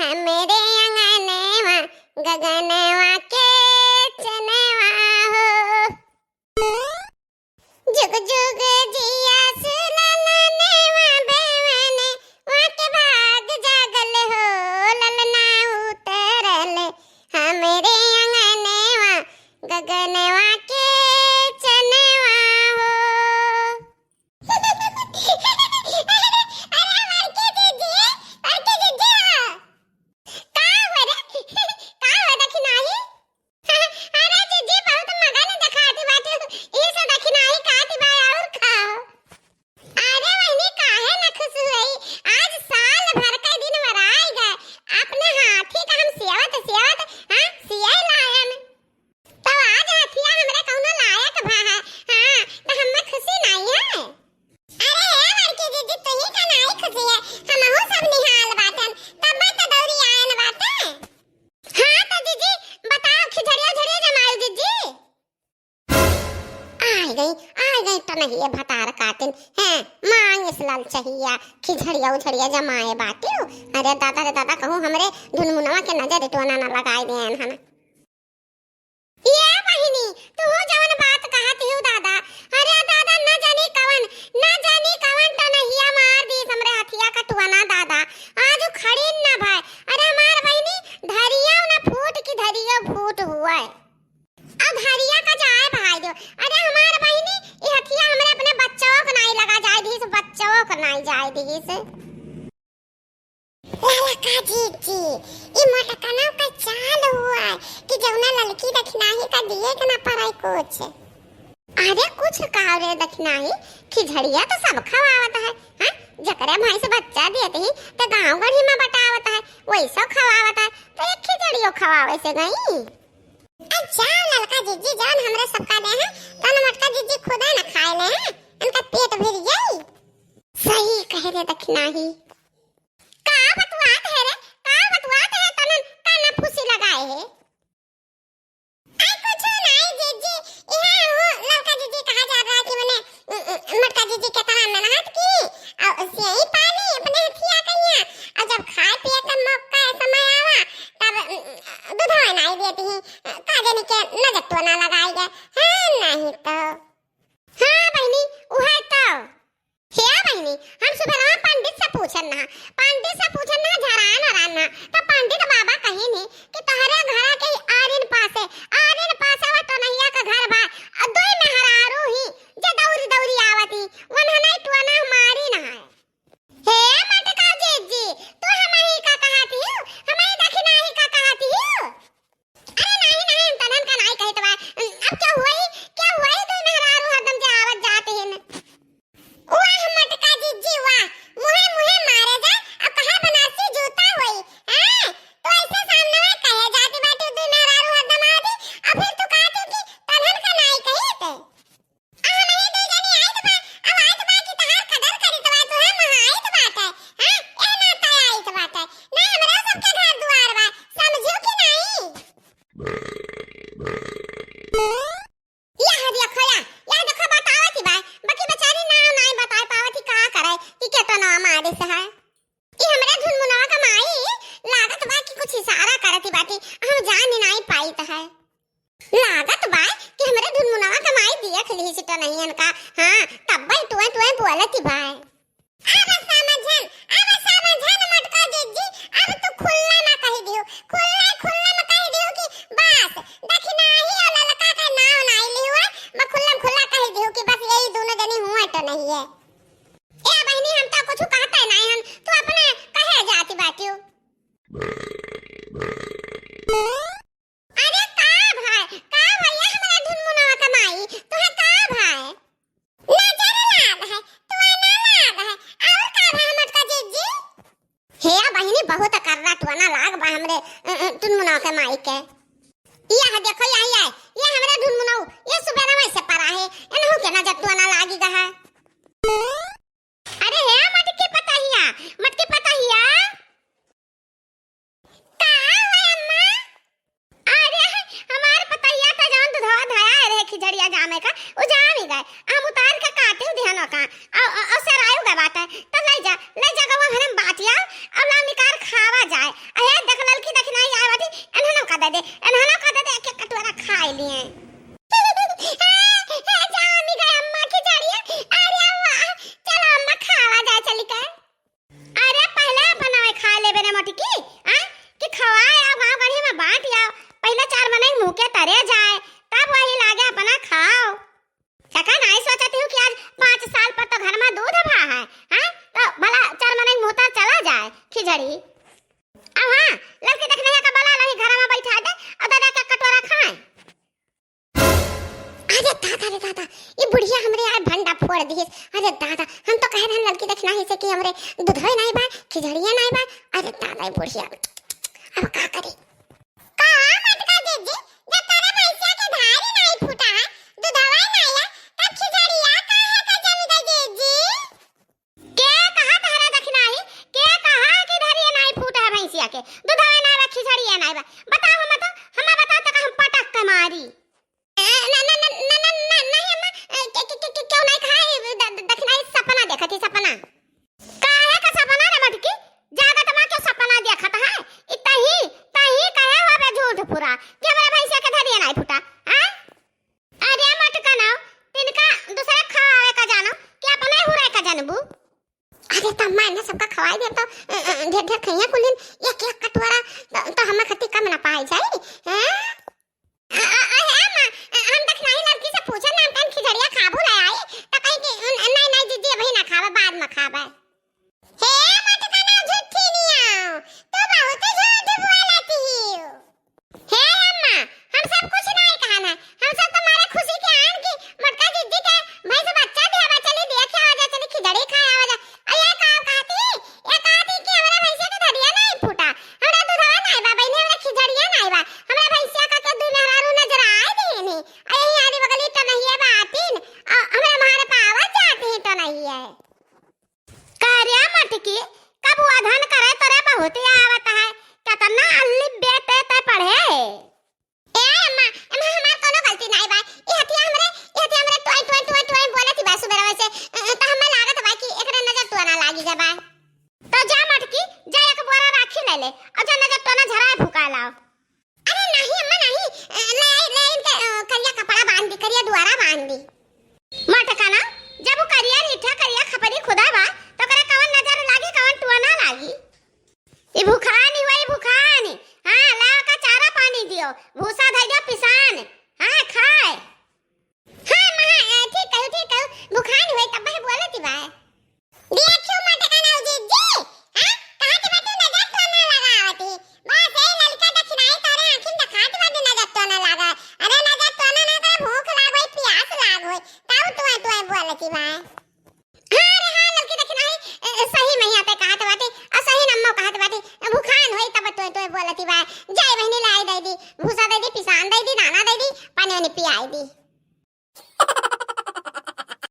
हम मेरे अंगनवा गगनवा के चनवा हो। जुग जुग जिया सुललनवा बेवने वाके भाग जागल हो। ललना उतरल हम मेरे अंगनवा गगनवा के चनवा हो। नहीं ये भतार काटिन हैं मांग इस लाल चाहिए खिझड़िया उछड़िया जमाए बाटियो। अरे दादा रे दादा कहूँ हमरे धुनमुनवा के नजर इटवाना ना लगाए देन हन। ये बहिनी तू जवन बात कहत हिउ दादा, अरे दादा न जानी कवन तो नहिया मार दी हमरे हथिया कटवाना दादा आज खड़ी ना भाई। अरे हमार बहिनी धरिया ना फूट की धरिया फूट हुआ है अब धरिया का जाए भाई दो। अरे हमार बहिनी ये हथिया हमरे अपने बच्चों को नहीं लगा जाए दी से बच्चों को नहीं जाए दी से। ललका जी ये मोटा कनाव का चाल हुआ है कि जौना ललकी दखनाही का दिए के ना पराई कुछ। अरे कुछ कहा रे दखनाही खिझड़िया तो सब खवावत है हां जकरे भाई से बच्चा देते ही तो गांव गढ़ी में बटावत है वैसा खवावत है तो एक खिझड़ियो खवावे से गई। अच्छा ललका जीजी जान हमरे सबका दे हैं तन मटका जीजी खुदा ना खाए ले हैं इनका पेट भर जाई। सही कह रे दखनाही का बतवात है तन काना फुसी लगाए है। आई कुछ नहीं जीजी यहां वो ललका जीजी कहा जा रहा है कि मैंने मटका जीजी के तरह मेहनत की और उसे ही पाली अपने हथिया कहिया और जब खाए पिए का मौका समय आवा तब दूधवा नहीं देती ही काजनी के नजर तो ना लगाई गए हैं नहीं तो। हाँ बहनी उहे तो हे बहनी हम सुबह पंडित से पूछन ना झरान तो पंडित बाबा कहे ने कि तोहरे घर के आरिन पासे व तो नैया का घर बा दोई में हरारू ही जे दौरी आवती वनह नहीं तो ना हमारी ना है। हे मटका जीजी तू हमारी का कहती हो हमारी दखनाही का कहती हो। अरे नहीं तनन का नहीं कहत बा अब क्या हुआ दो मेहरारू हरदम जे आवत जाते हैं वाह मटका जीजी वाह मुहे मारे जा अब कहां बनासी जूता होई हैं तो ऐसे सामने में कहे जाती बाटी दो मेहरारू हरदम आती अब फिर तू कहती कि तनन का नहीं कहते आ नहीं दो जनी आई तो अब आई तो की तहार कदर करी तो तो है महाई तो बात है हैं ए ना तो आई तो बात है ना हमरा सबके घर द्वार बा समझो कि नहीं। यह देखो बतावती बा बाकी बेचारी नाम नहीं बता पावती का करे कि के तो नाम आदे से है ई हमरे धुनमुनवा का माई लागत बा कि कुछ इशारा करती बाटी हम जान नहीं पाई त है। लागत बा कि हमरे धुनमुनवा का माई देख ली से तो नहीं इनका हां तब टुए बोलती बा। अब समझन मटका जीजी अब तू खुल्ला ना कह दियो खुल्ला में कह दियो कि बस दखनाही और ललका का नाम नहीं लियो मैं खुल्ला कह दियो कि बस यही दोनों जनी हुआ तो नहीं है। ए बहनी हम तो कुछ कहता नहीं हम तू अपने कहे जाती बाटियो। अरे का भैया हमारा धुनमुनवा का माई तो है का भाई नजर लाग है तू ना लाग है और का भाई मटका जीजी हे बहनी बहुत कर रहा तू ना लाग बा हमरे धुनमुनवा के माई के। यह देखो यही है ये हमारा धुनमुनवा ये सुबह ना वैसे परा है इनहु के नजर तू ना लागी गा है। अरे हे मटकी पताहिया का है अम्मा। अरे हमार पताहिया का जान धोआ धया रे खिझड़िया जामे का उ जाम ही गए हम उतार के काटे ध्यान का और सरायु गए बात है तो ले जा गवा हरम बाटिया अब ला निकाल खावा जाए हां लड़की देखने का बला लही घर में बैठा दे और दादा का कटोरा खाए। अरे दादा रे दादा ये बुढ़िया हमरे यार भंडा फोड़ दी। अरे दादा हम तो कह रहे हैं लड़की देखना ही से कि हमरे दूधवे नहीं बा खिचड़िया नहीं बा। अरे दादा ये बुढ़िया अब का करी का मत का दे जी जब तारा भैंसिया के धारी नहीं फूटा है दूधवा नहीं है तब खिचड़िया का है का जमीदा दे जी के कहा तारा देखना ही के कहा कि धारी नहीं फूटा है भैंसिया के दूधवा नहीं बा खिचड़िया नहीं बा बताओ हम तो हम बता तो हम पटक के मारी क्यों नहीं खाए देखना सपना देखा थी सपना काहे का सपना रे मटकी जागा तमा क्यों सपना देखत है इतही तही कहे होबे झूठ पूरा जब भैंसिया के धरिया नहीं फूटा हां अरे मटका ना तिनका दूसरे खावे का जानो कि अपने हुरे का जानबू। अरे त मैंने सबका खवाई दे तो ढेर ढेर खइया कुलिन एक एक कटोरा तो हम खती कम ना पाई जाई हैं। हम देखना ही लड़की से पूछा नाम टाइम खिचड़िया खाबू ले आई तो कहीं कि नहीं नहीं दीदी अभी ना खावे बाद में खावे। हे मत कहना झूठी नहीं आओ तो बहुत झूठ बोलती हो। हे अम्मा हम सब कुछ नहीं कहना हम सब तुम्हारे खुशी के आन की मटका दीदी के भाई से बच्चा दिया बच्चा ले देखे आ जा चली खिचड़ी खाए आ जा अरे काम कहती कि हमारा भैंसिया के धरिया नहीं फूटा हमरा दूधवा नहीं बा बहने हमरा खिचड़िया नहीं बा हमरा भैंसिया का तो दुई मेहरारू नजर आए देने अरे आदि बगली तो नहीं है बातिन हमरा हमारे पावत जाती है तो नहीं है कार्या मटकी कब अधन करे तोरे बहुत ही आवत है कितना अल्ली बेटे ते पढ़े ए अम्मा हमार कोनो गलती नहीं बा ई हतिया हमरे टोय बोलती बा सुबह वैसे तो हमें लागत बा कि एकरे नजर तो ना लागी जा बा तो जा मटकी जा एक बोरा राखी ले ले और जा नजर तो ना झराए फुका लाओ। अरे नहीं अम्मा नहीं ले इनके करिया कपड़ा बांध दी करिया द्वारा बांध दी मटका ना जब वो करिया रीठा करिया खपरी खुदा बा तो करे कवन नजर लागी कवन टुआ ना लागी ई भूखानी हुई भूखानी हां लाओ का चारा पानी दियो भूसा धइया पिसान हां खाए हां मां ठीक है भूखानी हुई तब बोलती बा देखियो मटका ना जी हां कहां के बैठो नजर तो ना लगावती बस ए ललका दक्षिणाई तारे आंखिन दिखात बा नजर तो ना लगा। अरे